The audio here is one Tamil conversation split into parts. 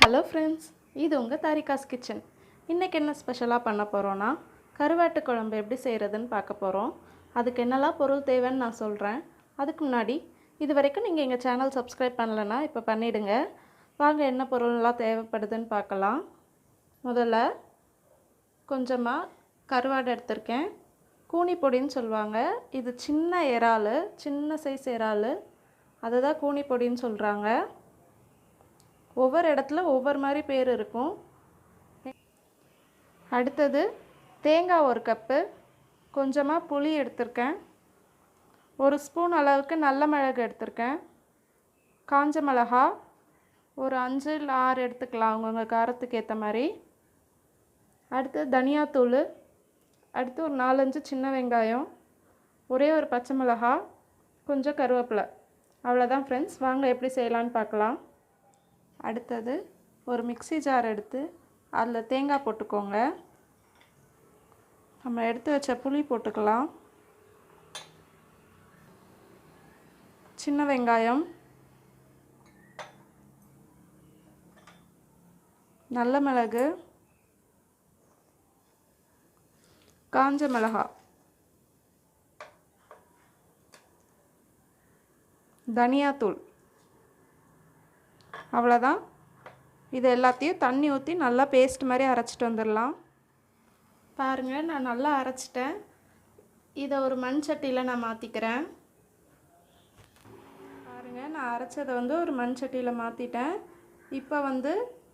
ஹலோ ஃப்ரெண்ட்ஸ், இது உங்கள் தாரிகாஸ் கிச்சன். இன்றைக்கி என்ன ஸ்பெஷலாக பண்ண போகிறோன்னா, கருவாட்டு குழம்பு எப்படி செய்கிறதுன்னு பார்க்க போகிறோம். அதுக்கு என்னெல்லாம் பொருள் தேவைன்னு நான் சொல்கிறேன். அதுக்கு முன்னாடி இது வரைக்கும் நீங்கள் எங்கள் சேனல் சப்ஸ்கிரைப் பண்ணலைன்னா இப்போ பண்ணிவிடுங்க. வாங்க என்ன பொருள்லாம் தேவைப்படுதுன்னு பார்க்கலாம். முதல்ல கொஞ்சமாக கருவாடு எடுத்திருக்கேன். கூனி பொடின்னு சொல்லுவாங்க. இது சின்ன இறால், சின்ன சைஸ் இறால், அதை தான் கூனி பொடின்னு சொல்கிறாங்க. ஒவ்வொரு இடத்துல ஒவ்வொரு மாதிரி பேர் இருக்கும். அடுத்தது தேங்காய் 1 கப்பு, கொஞ்சமாக புளி எடுத்திருக்கேன், 1 ஸ்பூன் அளவுக்கு நல்ல மிளகு எடுத்திருக்கேன், காஞ்ச மிளகா ஒரு 5 இல்லை 6 எடுத்துக்கலாம் அவங்கவுங்க காரத்துக்கு ஏற்ற மாதிரி. அடுத்து தனியாத்தூள், அடுத்து ஒரு 4-5 சின்ன வெங்காயம், ஒரே ஒரு பச்சை மிளகா, கொஞ்சம் கருவேப்பிலை. அவ்வளோதான் ஃப்ரெண்ட்ஸ். வாங்க எப்படி செய்யலான்னு பார்க்கலாம். அடுத்தது ஒரு மிக்ஸி ஜார் எடுத்து அதில் தேங்காய் போட்டுக்கோங்க. நம்ம எடுத்து வச்ச புளி போட்டுக்கலாம், சின்ன வெங்காயம், நல்ல மிளகு, காஞ்ச மிளகா, தனியாத்தூள். அவ்வளோதான். இது எல்லாத்தையும் தண்ணி ஊற்றி நல்லா பேஸ்ட் மாதிரி அரைச்சிட்டு வந்துடலாம். பாருங்கள், நான் நல்லா அரைச்சிட்டேன். இதை ஒரு மண் சட்டியில் நான் மாற்றிக்கிறேன். பாருங்கள், நான் அரைச்சதை ஒரு மண் சட்டியில் மாற்றிட்டேன். இப்போ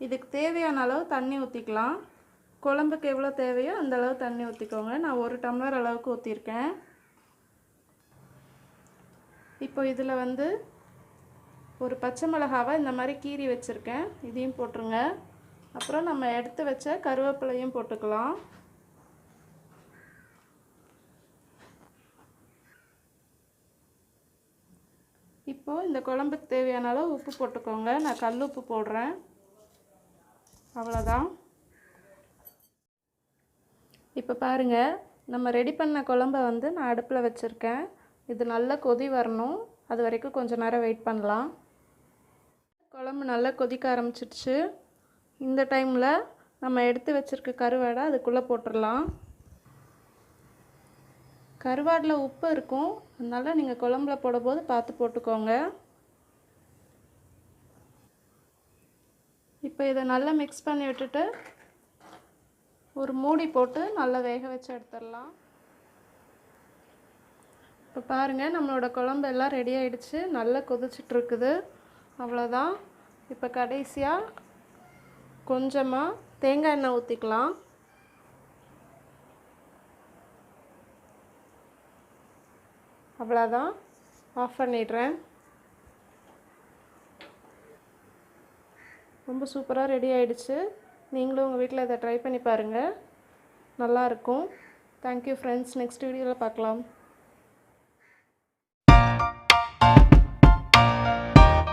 இதுக்கு தேவையான அளவு தண்ணி ஊற்றிக்கலாம். குழம்புக்கு எவ்வளோ தேவையோ அந்த அளவு தண்ணி ஊற்றிக்கோங்க. நான் 1 டம்ளர் அளவுக்கு ஊற்றிருக்கேன். இப்போ இதில் ஒரு பச்சை மிளகாவை இந்த மாதிரி கீறி வச்சுருக்கேன், இதையும் போட்டுருங்க. அப்புறம் நம்ம எடுத்து வச்ச கருவேப்பிலையும் போட்டுக்கலாம். இப்போது இந்த குழம்புக்கு தேவையான அளவு உப்பு போட்டுக்கோங்க. நான் கல் உப்பு போடுறேன். அவ்வளோதான். இப்போ பாருங்கள், நம்ம ரெடி பண்ண குழம்பை நான் அடுப்பில் வச்சுருக்கேன். இது நல்லா கொதி வரணும். அது வரைக்கும் கொஞ்சம் நேரம் வெயிட் பண்ணலாம். குழம்பு நல்லா கொதிக்க ஆரம்பிச்சிடுச்சு. இந்த டைமில் நம்ம எடுத்து வச்சுருக்க கருவாடை அதுக்குள்ளே போட்டுடலாம். கருவாடில் உப்பு இருக்கும், அதனால் நீங்கள் குழம்புல போடும்போது பார்த்து போட்டுக்கோங்க. இப்போ இதை நல்லா மிக்ஸ் பண்ணி விட்டுட்டு ஒரு மூடி போட்டு நல்லா வேக வச்சு எடுத்துடலாம். இப்போ பாருங்கள், நம்மளோட குழம்பு எல்லாம் ரெடி ஆகிடுச்சு. நல்லா கொதிச்சிட்ருக்குது. அவ்வளோதான். இப்போ கடைசியாக கொஞ்சமாக தேங்காய் எண்ணெய் ஊற்றிக்கலாம். அவ்வளோதான். ஆஃப் பண்ணிடுறேன். ரொம்ப சூப்பராக ரெடி ஆகிடுச்சு. நீங்களும் உங்கள் வீட்டில் இதை ட்ரை பண்ணி பாருங்கள். நல்லாயிருக்கும். Thank you friends. நெக்ஸ்ட் வீடியோவில் பார்க்கலாம்.